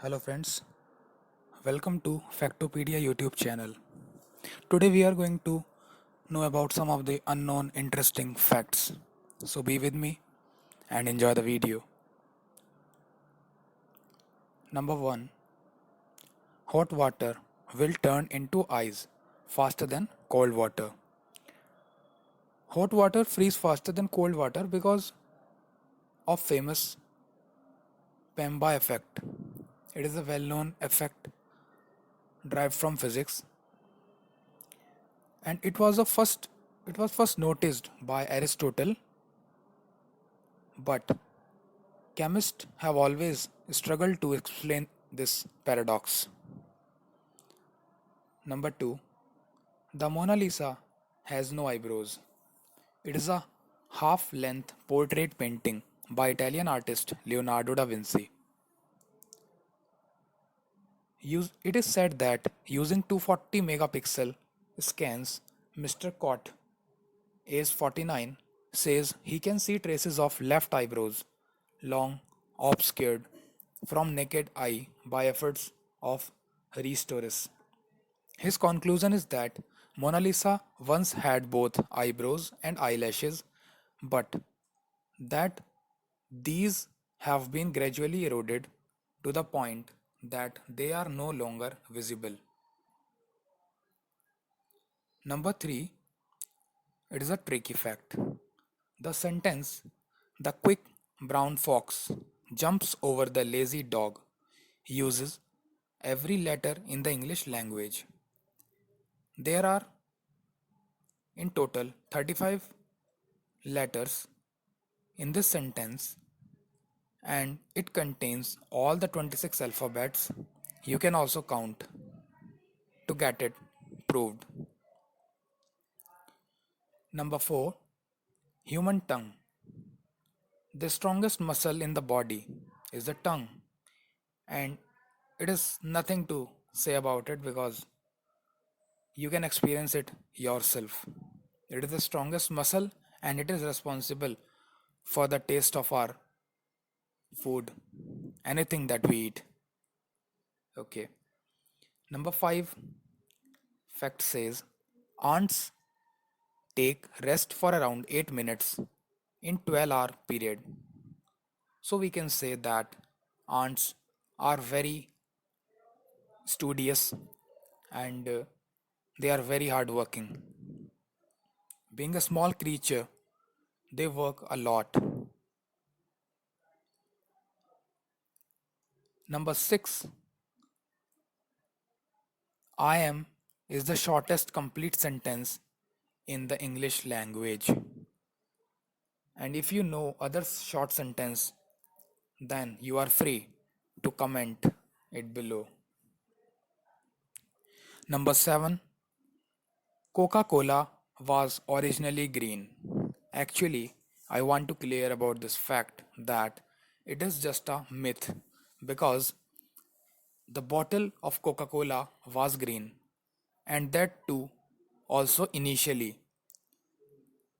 Hello friends, welcome to Factopedia YouTube channel. Today we are going to know about some of the unknown interesting facts. So be with me and enjoy the video. Number 1. Hot water will turn into ice faster than cold water. Hot water freeze faster than cold water because of famous Pemba effect. It is a well-known effect derived from physics and it was first noticed by Aristotle, but chemists have always struggled to explain this paradox. Number 2. The Mona Lisa has no eyebrows. It is a half length portrait painting by Italian artist Leonardo da Vinci. It is said that using 240 megapixel scans, Mr. Cott, age 49, says he can see traces of left eyebrows, long, obscured from naked eye by efforts of restorers. His conclusion is that Mona Lisa once had both eyebrows and eyelashes, but that these have been gradually eroded to the point that they are no longer visible. Number 3, it is a tricky fact. The sentence, the quick brown fox jumps over the lazy dog, uses every letter in the English language. There are in total 35 letters in this sentence and it contains all the 26 alphabets. You can also count to get it proved. Number 4, human tongue. The strongest muscle in the body is the tongue, and it is nothing to say about it because you can experience it yourself. It is the strongest muscle and it is responsible for the taste of our food, anything that we eat. Okay. Number 5 fact says ants take rest for around 8 minutes in 12-hour period. So we can say that ants are very studious and they are very hardworking. Being a small creature, they work a lot. Number 6, I am is the shortest complete sentence in the English language. And if you know other short sentence, then you are free to comment it below. Number 7, Coca-Cola was originally green. Actually, I want to clear about this fact that it is just a myth because the bottle of Coca-Cola was green and that too also initially,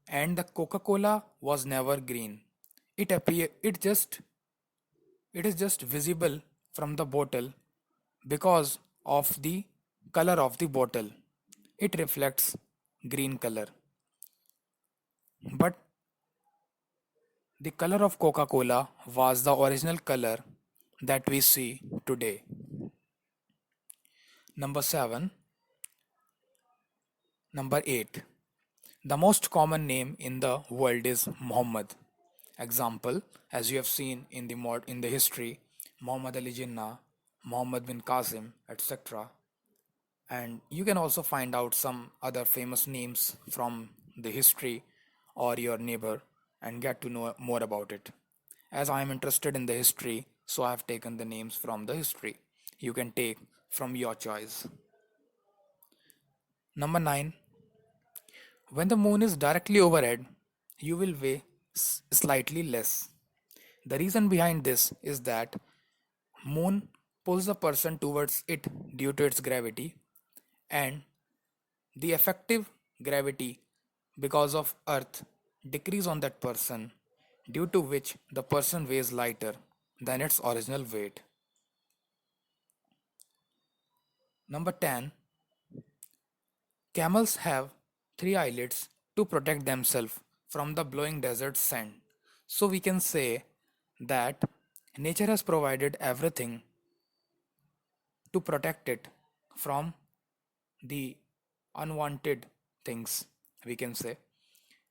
and the Coca-Cola was never green. It is just visible from the bottle because of the color of the bottle. It reflects green color. But the color of Coca-Cola was the original color that we see today. Number 7, number 8. The most common name in the world is Muhammad. Example, as you have seen in the history, Muhammad Ali Jinnah, Muhammad bin Qasim, etc. And you can also find out some other famous names from the history or your neighbor and get to know more about it. As I am interested in the history, so I have taken the names from the history. You can take from your choice. Number 9, when the moon is directly overhead, you will weigh slightly less. The reason behind this is that moon pulls the person towards it due to its gravity and the effective gravity because of earth decrease on that person due to which the person weighs lighter than its original weight. Number 10, camels have three eyelids to protect themselves from the blowing desert sand. So we can say that nature has provided everything to protect it from the unwanted things, we can say.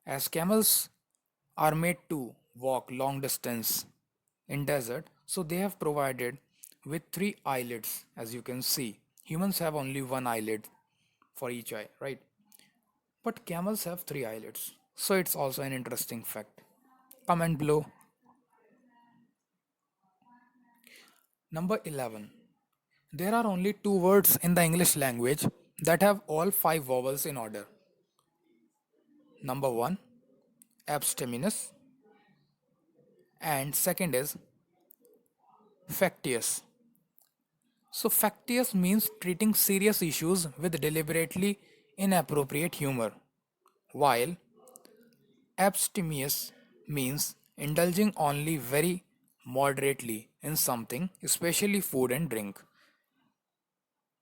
As camels are made to walk long distance in desert, so they have provided with three eyelids, as you can see. Humans have only one eyelid for each eye, right? But camels have three eyelids. So it's also an interesting fact. Comment below. Number 11. There are only two words in the English language that have all five vowels in order. Number 1, abstemious, and second is factious. So, factious means treating serious issues with deliberately inappropriate humor, while abstemious means indulging only very moderately in something, especially food and drink.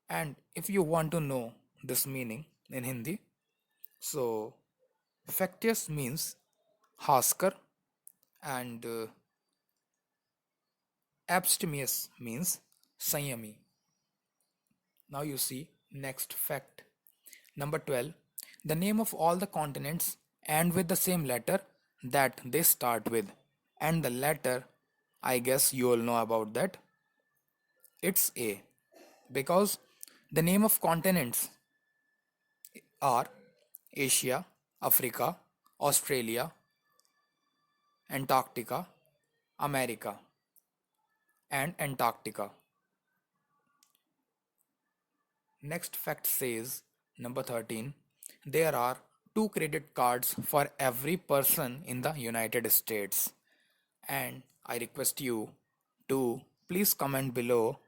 And if you want to know this meaning in Hindi, so factious means haskar and abstemious means sanyami. Now you see next fact. Number 12. The name of all the continents end with the same letter that they start with. And the letter, I guess you all know about that. It's A. Because the name of continents are Asia, Africa, Australia, Antarctica, America, and Antarctica. Next fact says, number 13, there are two credit cards for every person in the United States. And I request you to please comment below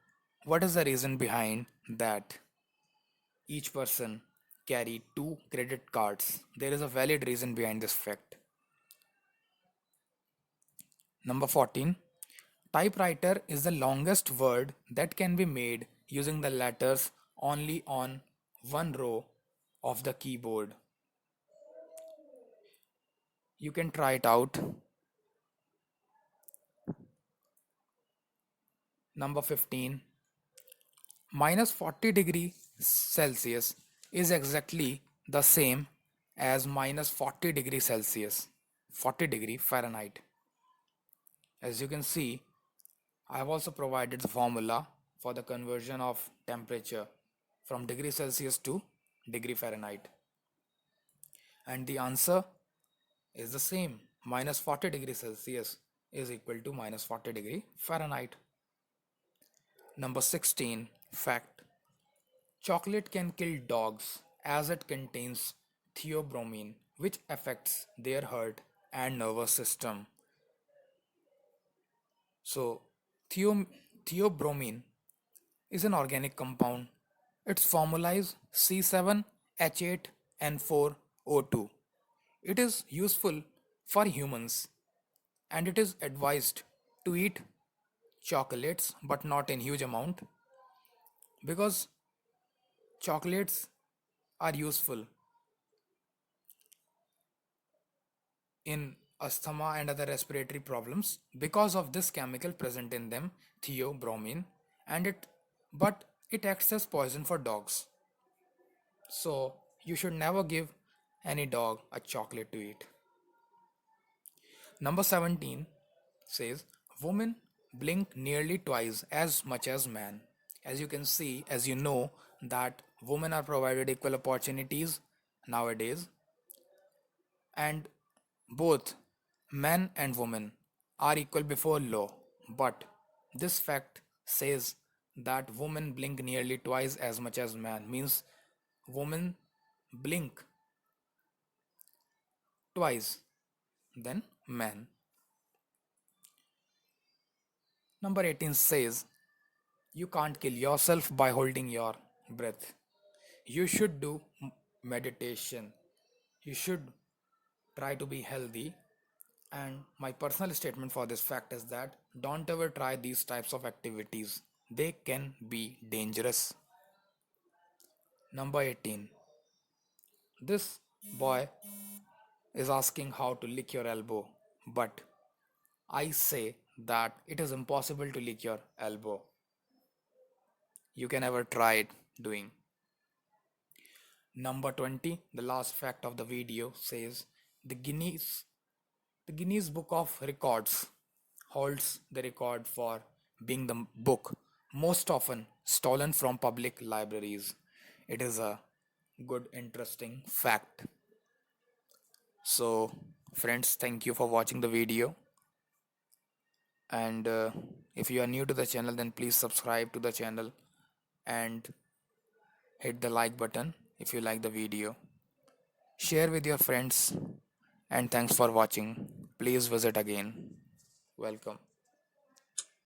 what is the reason behind that each person carry two credit cards. There is a valid reason behind this fact. Number 14, typewriter is the longest word that can be made using the letters only on one row of the keyboard. You can try it out. Number 15, minus 40 degree Celsius is exactly the same as minus 40 degree Celsius, 40 degree Fahrenheit. As you can see, I have also provided the formula for the conversion of temperature from degree Celsius to degree Fahrenheit. And the answer is the same. Minus 40 degree Celsius is equal to minus 40 degree Fahrenheit. Number 16, fact. Chocolate can kill dogs as it contains theobromine, which affects their heart and nervous system. So, theo- theobromine is an organic compound. Its formula is C7H8N4O2. It is useful for humans and it is advised to eat chocolates but not in huge amount because chocolates are useful in asthma and other respiratory problems because of this chemical present in them, theobromine, and it acts as poison for dogs. So you should never give any dog a chocolate to eat. Number 17 says women blink nearly twice as much as men. As you can see, as you know, that women are provided equal opportunities nowadays, and both men and women are equal before law. But this fact says that women blink nearly twice as much as men, means women blink twice than men. Number 18 says you can't kill yourself by holding your breath. You should do meditation. You should try to be healthy. And my personal statement for this fact is that don't ever try these types of activities. They can be dangerous. Number 18. This boy is asking how to lick your elbow, but I say that it is impossible to lick your elbow. You can ever try it doing. Number 20, the last fact of the video says the Guinness Book of Records holds the record for being the book most often stolen from public libraries. It is a good interesting fact. So friends, thank you for watching the video, and if you are new to the channel, then please subscribe to the channel and hit the like button if you like the video. Share with your friends, and thanks for watching. Please visit again. Welcome.